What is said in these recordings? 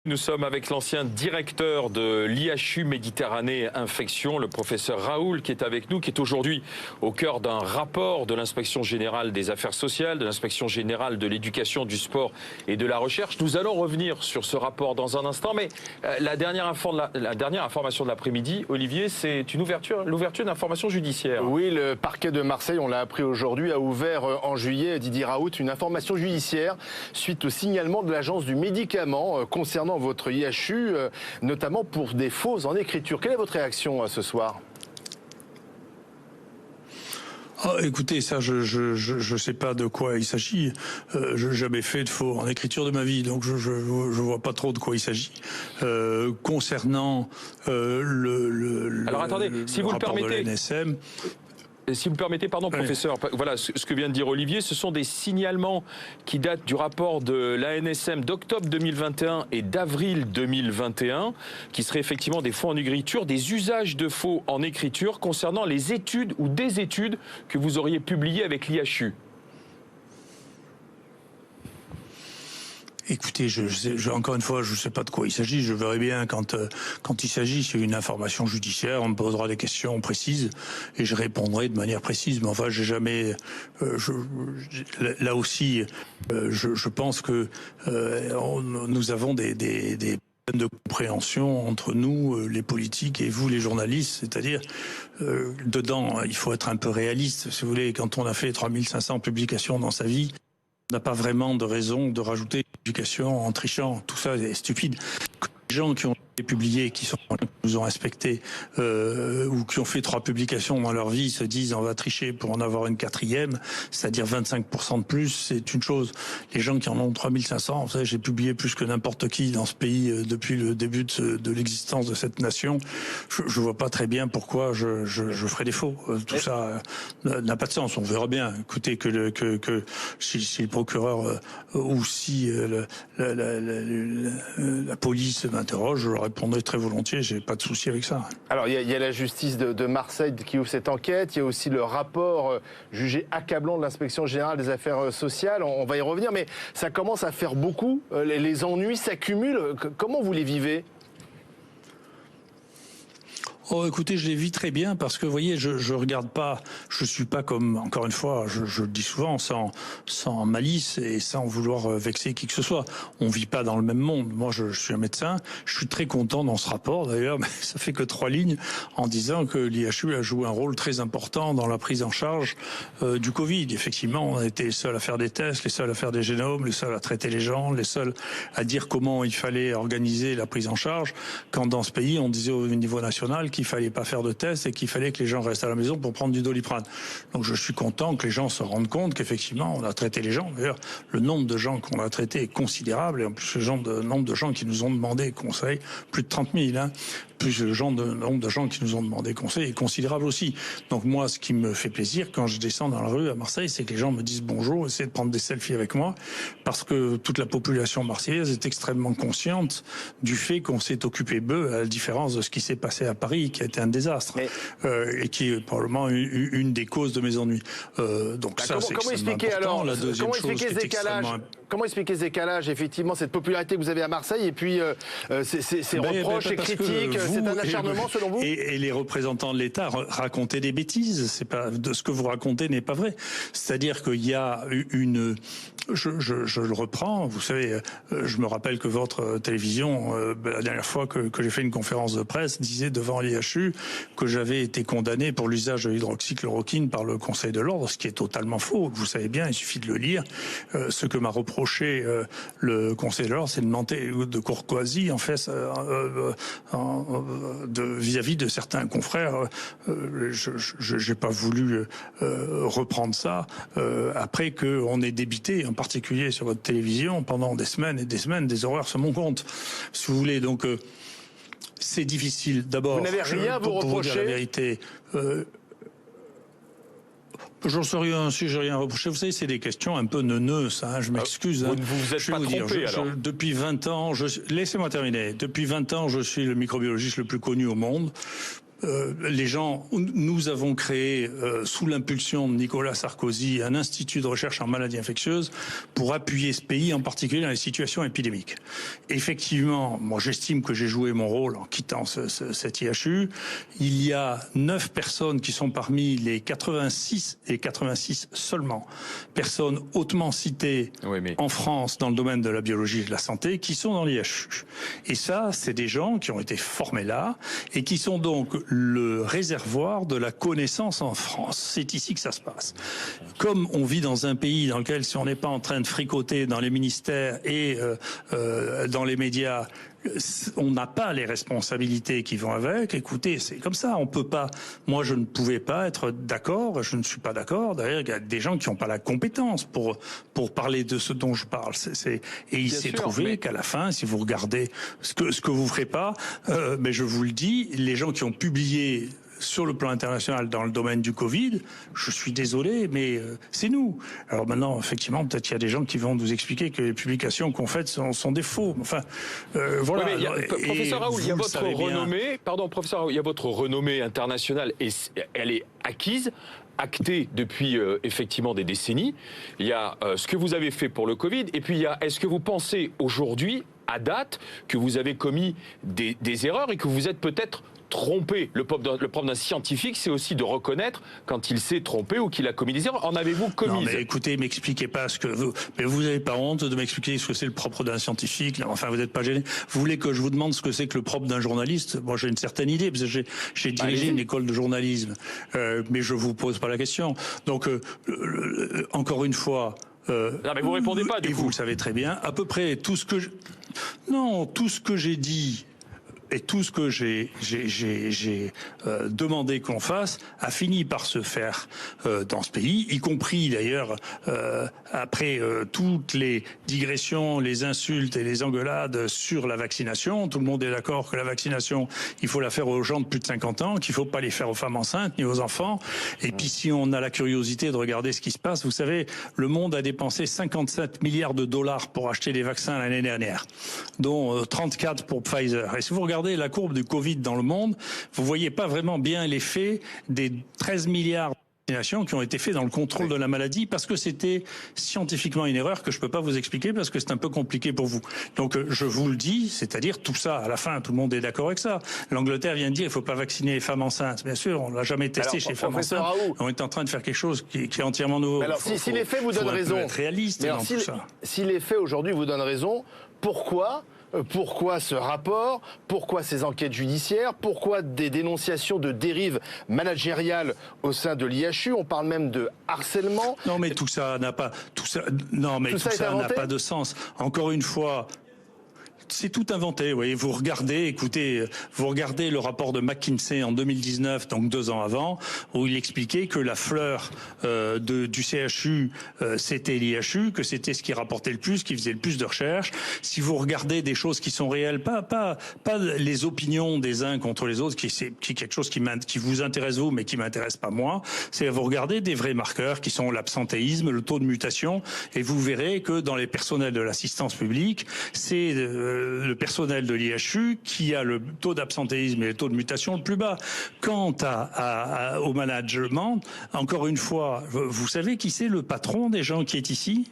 Nous sommes avec l'ancien directeur de l'IHU Méditerranée Infection, le professeur Raoul, qui est avec nous, qui est aujourd'hui au cœur d'un rapport de l'Inspection Générale des Affaires Sociales, de l'Inspection Générale de l'Éducation, du Sport et de la Recherche. Nous allons revenir sur ce rapport dans un instant, mais la dernière information de l'après-midi, Olivier, c'est l'ouverture d'informations judiciaires. Oui, le parquet de Marseille, on l'a appris aujourd'hui, a ouvert en juillet, Didier Raoult, une information judiciaire suite au signalement de l'Agence du médicament concernant votre IHU, notamment pour des fautes en écriture. Quelle est votre réaction ce soir ? Écoutez, ça, je sais pas de quoi il s'agit. Je n'ai jamais fait de faux en écriture de ma vie, donc je vois pas trop de quoi il s'agit. Concernant Alors attendez, si vous le permettez. l'ANSM, si vous me permettez, pardon, professeur, voilà ce que vient de dire Olivier, ce sont des signalements qui datent du rapport de l'ANSM d'octobre 2021 et d'avril 2021, qui seraient effectivement des faux en écriture, des usages de faux en écriture concernant les études ou des études que vous auriez publiées avec l'IHU. Écoutez, encore une fois, je ne sais pas de quoi il s'agit. Je verrai bien quand il s'agit d'une information judiciaire, on me posera des questions précises et je répondrai de manière précise. Mais enfin, j'ai jamais. Là aussi, je pense que nous avons des de compréhension entre nous, les politiques, et vous, les journalistes. C'est-à-dire, dedans, il faut être un peu réaliste. Si vous voulez, quand on a fait 3500 publications dans sa vie, on n'a pas vraiment de raison de rajouter l'éducation en trichant. Tout ça est stupide. Les gens qui ont publié, qui nous ont respectés, ou qui ont fait 3 publications dans leur vie, se disent on va tricher pour en avoir une 4e, c'est-à-dire 25% de plus, c'est une chose. Les gens qui en ont 3500, vous savez, j'ai publié plus que n'importe qui dans ce pays depuis le début de l'existence de cette nation. Je vois pas très bien pourquoi je ferais des faux. Tout ça n'a pas de sens. On verra bien. Écoutez, que si le procureur ou si la police m'interroge, je leur répondrai très volontiers, j'ai pas de souci avec ça. Alors il y a la justice de Marseille qui ouvre cette enquête, il y a aussi le rapport jugé accablant de l'Inspection Générale des Affaires Sociales, on va y revenir, mais ça commence à faire beaucoup, les ennuis s'accumulent, comment vous les vivez ? Oh, écoutez, je les vis très bien parce que, vous voyez, je regarde pas, je suis pas comme, encore une fois, je le dis souvent, sans malice et sans vouloir vexer qui que ce soit. On vit pas dans le même monde. Moi, je suis un médecin. Je suis très content dans ce rapport, d'ailleurs, mais ça fait que 3 lignes en disant que l'IHU a joué un rôle très important dans la prise en charge du Covid. Effectivement, on a été les seuls à faire des tests, les seuls à faire des génomes, les seuls à traiter les gens, les seuls à dire comment il fallait organiser la prise en charge. Quand dans ce pays, on disait au niveau national qu'il fallait pas faire de tests et qu'il fallait que les gens restent à la maison pour prendre du Doliprane. Donc je suis content que les gens se rendent compte qu'effectivement on a traité les gens. D'ailleurs, le nombre de gens qu'on a traités est considérable et en plus le nombre de gens qui nous ont demandé conseil, plus de 30 000, plus le nombre de gens qui nous ont demandé conseil est considérable aussi. Donc moi, ce qui me fait plaisir quand je descends dans la rue à Marseille, c'est que les gens me disent bonjour, essaient de prendre des selfies avec moi, parce que toute la population marseillaise est extrêmement consciente du fait qu'on s'est occupé d'eux, à la différence de ce qui s'est passé à Paris, qui a été un désastre, et qui est probablement une des causes de mes ennuis. Donc ça, c'est extrêmement important. La deuxième chose qui est extrêmement... Comment expliquer ce décalage, effectivement, cette popularité que vous avez à Marseille, et puis ces reproches et critiques, c'est un acharnement selon vous ? Et les représentants de l'État racontaient des bêtises. C'est pas de ce que vous racontez n'est pas vrai. C'est-à-dire qu'il y a une... Je le reprends. Vous savez, je me rappelle que votre télévision, la dernière fois que j'ai fait une conférence de presse, disait devant l'IHU que j'avais été condamné pour l'usage de l'hydroxychloroquine par le Conseil de l'Ordre, ce qui est totalement faux. Vous savez bien, il suffit de le lire. Ce que m'a reproché le Conseil de l'Ordre, c'est de manquer de courtoisie en fait vis-à-vis de certains confrères. J'ai pas voulu reprendre ça après qu'on ait débité, en particulier sur votre télévision, pendant des semaines et des semaines, des horreurs sur mon compte, si vous voulez. Donc c'est difficile. D'abord, vous n'avez rien à vous reprocher. Pour vous dire la vérité. J'en sais rien, si j'ai rien reproché. Vous savez, c'est des questions un peu neuneuses, je m'excuse. Vous ne vous êtes pas trompé, alors. Depuis 20 ans, laissez-moi terminer. Depuis 20 ans, je suis le microbiologiste le plus connu au monde. nous avons créé, sous l'impulsion de Nicolas Sarkozy, un institut de recherche en maladies infectieuses pour appuyer ce pays, en particulier dans les situations épidémiques. Effectivement, moi j'estime que j'ai joué mon rôle en quittant cet IHU. Il y a 9 personnes qui sont parmi les 86 seulement personnes hautement citées en France dans le domaine de la biologie et de la santé qui sont dans l'IHU. Et ça, c'est des gens qui ont été formés là et qui sont donc le réservoir de la connaissance en France. C'est ici que ça se passe. Comme on vit dans un pays dans lequel, si on n'est pas en train de fricoter dans les ministères et dans les médias, on n'a pas les responsabilités qui vont avec. Écoutez, c'est comme ça. On peut pas. Moi, je ne pouvais pas être d'accord. Je ne suis pas d'accord. D'ailleurs, il y a des gens qui n'ont pas la compétence pour parler de ce dont je parle. Et il s'est trouvé qu'à la fin, si vous regardez ce que vous ferez pas, mais je vous le dis, les gens qui ont publié sur le plan international dans le domaine du Covid, je suis désolé, mais c'est nous. Alors maintenant, effectivement, peut-être qu'il y a des gens qui vont nous expliquer que les publications qu'on fait sont des faux. Enfin, voilà. Oui, professeur Raoult, il y a votre renommée. Pardon, professeur Raoult, il y a votre renommée internationale et elle est acquise, actée depuis effectivement des décennies. Il y a ce que vous avez fait pour le Covid, et puis il y a est-ce que vous pensez aujourd'hui, à date, que vous avez commis des erreurs et que vous êtes peut-être trompé. Le propre d'un scientifique, c'est aussi de reconnaître quand il s'est trompé ou qu'il a commis des erreurs. En avez-vous commis? Non, mais écoutez, m'expliquez pas ce que vous... Mais vous n'avez pas honte de m'expliquer ce que c'est le propre d'un scientifique. Enfin, vous n'êtes pas gêné. Vous voulez que je vous demande ce que c'est que le propre d'un journaliste? Moi, j'ai une certaine idée, parce que j'ai dirigé une école de journalisme. Mais je vous pose pas la question. Donc, encore une fois... non, mais vous répondez pas, du coup. Vous le savez très bien. À peu près tout ce que tout ce que j'ai dit... Et tout ce que j'ai demandé qu'on fasse a fini par se faire dans ce pays, y compris d'ailleurs après toutes les digressions, les insultes et les engueulades sur la vaccination. Tout le monde est d'accord que la vaccination, il faut la faire aux gens de plus de 50 ans, qu'il faut pas les faire aux femmes enceintes ni aux enfants. Et puis si on a la curiosité de regarder ce qui se passe, vous savez, le monde a dépensé 57 milliards de dollars pour acheter des vaccins l'année dernière, dont 34 pour Pfizer. Et si vous regardez la courbe du Covid dans le monde, vous voyez pas vraiment bien l'effet des 13 milliards de vaccinations qui ont été faits dans le contrôle de la maladie, parce que c'était scientifiquement une erreur que je peux pas vous expliquer parce que c'est un peu compliqué pour vous. Donc je vous le dis, c'est-à-dire tout ça, à la fin, tout le monde est d'accord avec ça. L'Angleterre vient de dire il faut pas vacciner les femmes enceintes. Bien sûr, on l'a jamais testé chez les femmes enceintes. On est en train de faire quelque chose qui est entièrement nouveau. Alors si les faits vous donnent raison, être réaliste dans tout ça. Si les faits aujourd'hui vous donnent raison, pourquoi ce rapport? Pourquoi ces enquêtes judiciaires? Pourquoi des dénonciations de dérives managériales au sein de l'IHU? On parle même de harcèlement. Non, mais tout ça n'a pas de sens. Encore une fois, c'est tout inventé, oui. Vous regardez le rapport de McKinsey en 2019, donc 2 ans avant, où il expliquait que la fleur du CHU, c'était l'IHU, que c'était ce qui rapportait le plus, qui faisait le plus de recherches. Si vous regardez des choses qui sont réelles, pas les opinions des uns contre les autres, qui est quelque chose qui vous intéresse vous, mais qui m'intéresse pas moi, c'est vous regardez des vrais marqueurs qui sont l'absentéisme, le taux de mutation, et vous verrez que dans les personnels de l'assistance publique, c'est le personnel de l'IHU qui a le taux d'absentéisme et le taux de mutation le plus bas. Quant au management, encore une fois, vous savez qui c'est le patron des gens qui est ici ?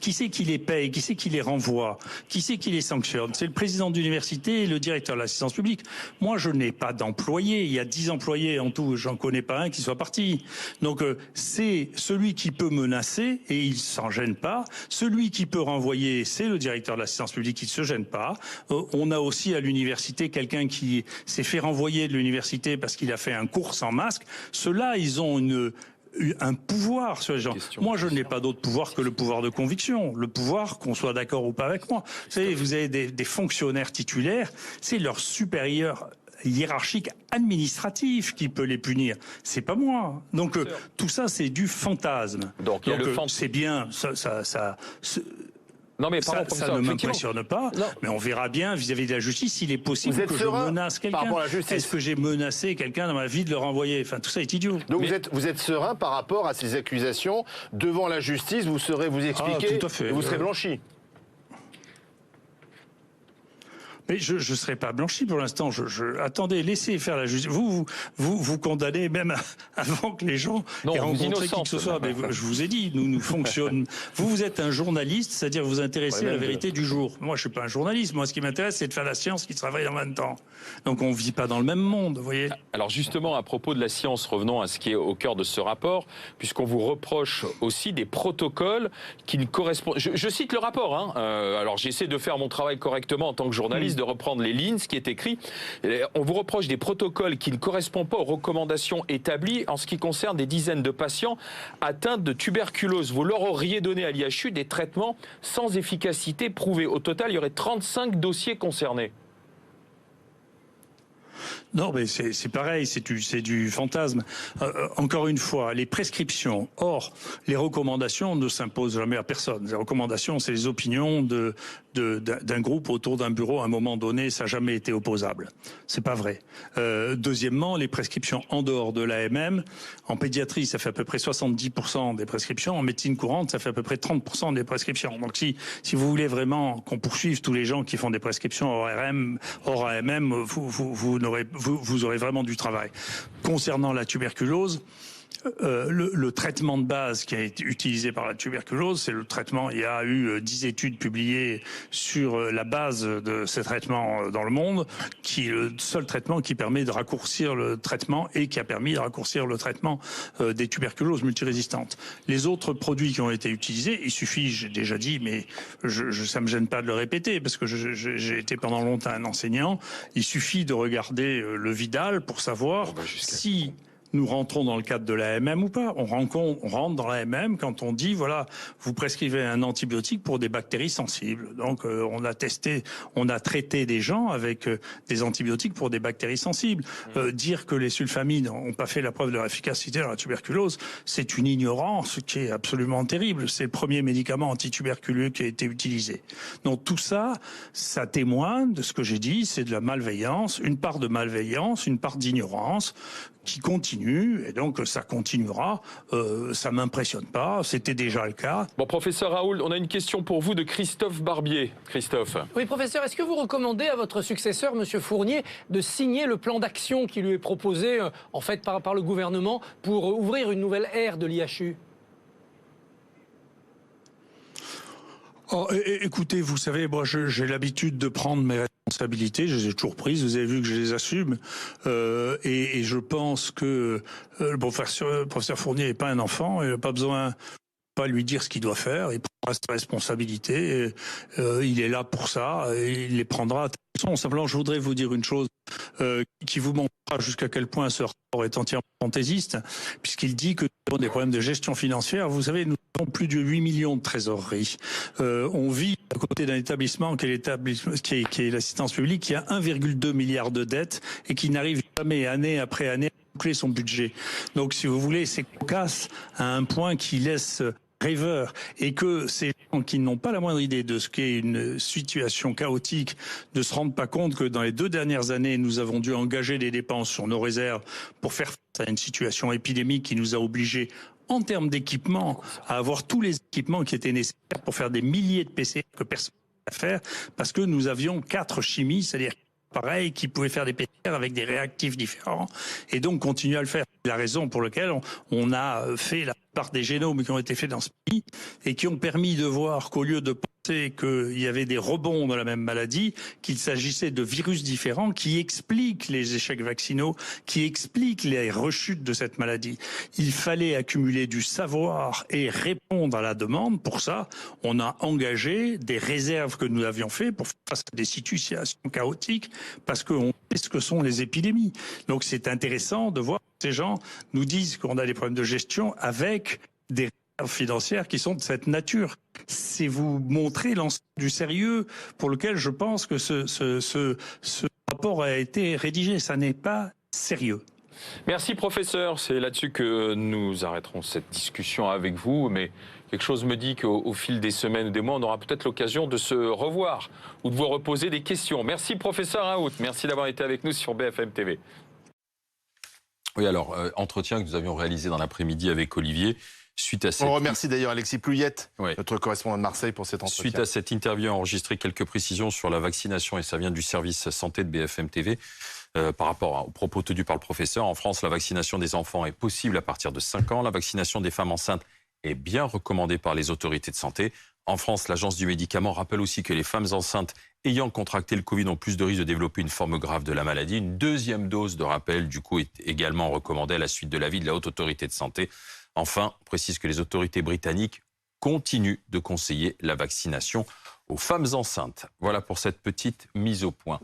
Qui c'est qui les paye? Qui c'est qui les renvoie? Qui c'est qui les sanctionne? C'est le président d'université et le directeur de l'assistance publique. Moi, je n'ai pas d'employés. Il y a 10 employés en tout. J'en connais pas un qui soit parti. Donc, c'est celui qui peut menacer et il s'en gêne pas. Celui qui peut renvoyer, c'est le directeur de l'assistance publique qui ne se gêne pas. On a aussi à l'université quelqu'un qui s'est fait renvoyer de l'université parce qu'il a fait un cours sans masque. Ceux-là, ils ont un pouvoir sur les gens. Moi, je n'ai pas d'autre pouvoir que le pouvoir de conviction, le pouvoir qu'on soit d'accord ou pas avec moi. Vous avez des fonctionnaires titulaires, c'est leur supérieur hiérarchique administratif qui peut les punir. C'est pas moi. Donc tout ça, c'est du fantasme. Donc c'est bien, non mais ça ne m'impressionne pas, mais on verra bien vis-à-vis de la justice s'il est possible que je menace quelqu'un. Est-ce que j'ai menacé quelqu'un dans ma vie de le renvoyer? Enfin, tout ça est idiot. Donc vous êtes serein par rapport à ces accusations devant la justice, vous saurez vous expliquer et vous serez blanchi? Mais je ne serai pas blanchi pour l'instant. Attendez, laissez faire la justice. Vous condamnez même avant que les gens aient rencontré qui que ce soit. Mais je vous ai dit, nous fonctionnons. Vous êtes un journaliste, c'est-à-dire vous intéressez à la vérité du jour. Moi, je suis pas un journaliste. Moi, ce qui m'intéresse, c'est de faire la science qui travaille en même temps. Donc, on vit pas dans le même monde, vous voyez. Alors justement, à propos de la science, revenons à ce qui est au cœur de ce rapport, puisqu'on vous reproche aussi des protocoles qui ne correspondent... Je cite le rapport, hein. Alors j'essaie de faire mon travail correctement en tant que journaliste, de reprendre les lignes, ce qui est écrit. On vous reproche des protocoles qui ne correspondent pas aux recommandations établies en ce qui concerne des dizaines de patients atteints de tuberculose. Vous leur auriez donné à l'IHU des traitements sans efficacité prouvée. Au total, il y aurait 35 dossiers concernés. Non, mais c'est pareil, c'est du fantasme. Encore une fois, les prescriptions, or, les recommandations ne s'imposent jamais à personne. Les recommandations, c'est les opinions d'un groupe autour d'un bureau à un moment donné, ça n'a jamais été opposable. C'est pas vrai. Deuxièmement, les prescriptions en dehors de l'AMM, en pédiatrie, ça fait à peu près 70% des prescriptions, en médecine courante, ça fait à peu près 30% des prescriptions. Donc si vous voulez vraiment qu'on poursuive tous les gens qui font des prescriptions hors AMM, vous aurez vraiment du travail. Concernant la tuberculose, le traitement de base qui a été utilisé par la tuberculose, c'est le traitement, il y a eu 10 études publiées sur la base de ces traitements dans le monde, qui est le seul traitement qui permet de raccourcir le traitement et qui a permis de raccourcir le traitement des tuberculoses multirésistantes. Les autres produits qui ont été utilisés, il suffit, j'ai déjà dit, mais ça me gêne pas de le répéter, parce que j'ai été pendant longtemps un enseignant, il suffit de regarder le Vidal pour savoir si nous rentrons dans le cadre de l'AMM ou pas. On rentre dans l'AMM quand on dit, voilà, vous prescrivez un antibiotique pour des bactéries sensibles. Donc, on a traité des gens avec des antibiotiques pour des bactéries sensibles. Dire que les sulfamides n'ont pas fait la preuve de leur efficacité dans la tuberculose, c'est une ignorance qui est absolument terrible. C'est le premier médicament antituberculeux qui a été utilisé. Donc, tout ça, ça témoigne de ce que j'ai dit, c'est de la malveillance, une part de malveillance, une part d'ignorance, qui continue, et donc ça continuera. Ça m'impressionne pas, c'était déjà le cas. Bon, professeur Raoult, on a une question pour vous de Christophe Barbier. Christophe. Oui, professeur, est-ce que vous recommandez à votre successeur, monsieur Fournier, de signer le plan d'action qui lui est proposé, en fait, par le gouvernement pour ouvrir une nouvelle ère de l'IHU ? Oh, écoutez, vous savez, moi j'ai l'habitude de prendre mes responsabilités, je les ai toujours prises, vous avez vu que je les assume, et je pense que le professeur Fournier n'est pas un enfant, il n'a pas besoin de pas lui dire ce qu'il doit faire, il prendra ses responsabilités, il est là pour ça, et il les prendra. Simplement, je voudrais vous dire une chose qui vous montrera jusqu'à quel point ce rapport est entièrement fantaisiste, puisqu'il dit que nous avons des problèmes de gestion financière. Vous savez, nous avons plus de 8 millions de trésoreries. On vit à côté d'un établissement qui est l'assistance publique, qui a 1,2 milliard de dettes et qui n'arrive jamais, année après année, à boucler son budget. Donc, si vous voulez, c'est cocasse à un point qui laisse rêveur, et que ces gens qui n'ont pas la moindre idée de ce qu'est une situation chaotique ne se rendent pas compte que dans les 2 dernières années, nous avons dû engager des dépenses sur nos réserves pour faire face à une situation épidémique qui nous a obligés, en termes d'équipement, à avoir tous les équipements qui étaient nécessaires pour faire des milliers de PCR que personne n'a faire, parce que nous avions 4 chimies, c'est-à-dire pareil, qui pouvaient faire des PCR avec des réactifs différents, et donc continuer à le faire. C'est la raison pour laquelle on a fait la part des génomes qui ont été faits dans ce pays et qui ont permis de voir qu'au lieu de penser qu'il y avait des rebonds de la même maladie, qu'il s'agissait de virus différents qui expliquent les échecs vaccinaux, qui expliquent les rechutes de cette maladie. Il fallait accumuler du savoir et répondre à la demande. Pour ça, on a engagé des réserves que nous avions fait pour faire face à des situations chaotiques, parce qu'on sait ce que sont les épidémies. Donc c'est intéressant de voir que ces gens nous disent qu'on a des problèmes de gestion avec des réserves financières qui sont de cette nature. C'est vous montrer l'ensemble du sérieux pour lequel je pense que ce rapport a été rédigé. Ça n'est pas sérieux. Merci professeur, c'est là-dessus que nous arrêterons cette discussion avec vous, mais quelque chose me dit qu'au fil des semaines ou des mois, on aura peut-être l'occasion de se revoir ou de vous reposer des questions. Merci professeur Raoult, merci d'avoir été avec nous sur BFM TV. Oui, alors, entretien que nous avions réalisé dans l'après-midi avec Olivier. Suite à cette... On remercie d'ailleurs Alexis Plouyette, Ouais. notre correspondant de Marseille, pour cet entretien. Suite à cette interview, enregistré quelques précisions sur la vaccination, et ça vient du service santé de BFM TV, par rapport aux propos tenus par le professeur. En France, la vaccination des enfants est possible à partir de 5 ans. La vaccination des femmes enceintes est bien recommandée par les autorités de santé. En France, l'Agence du médicament rappelle aussi que les femmes enceintes ayant contracté le Covid ont plus de risques de développer une forme grave de la maladie. Une deuxième dose de rappel, du coup, est également recommandée à la suite de l'avis de la Haute Autorité de Santé. Enfin, on précise que les autorités britanniques continuent de conseiller la vaccination aux femmes enceintes. Voilà pour cette petite mise au point.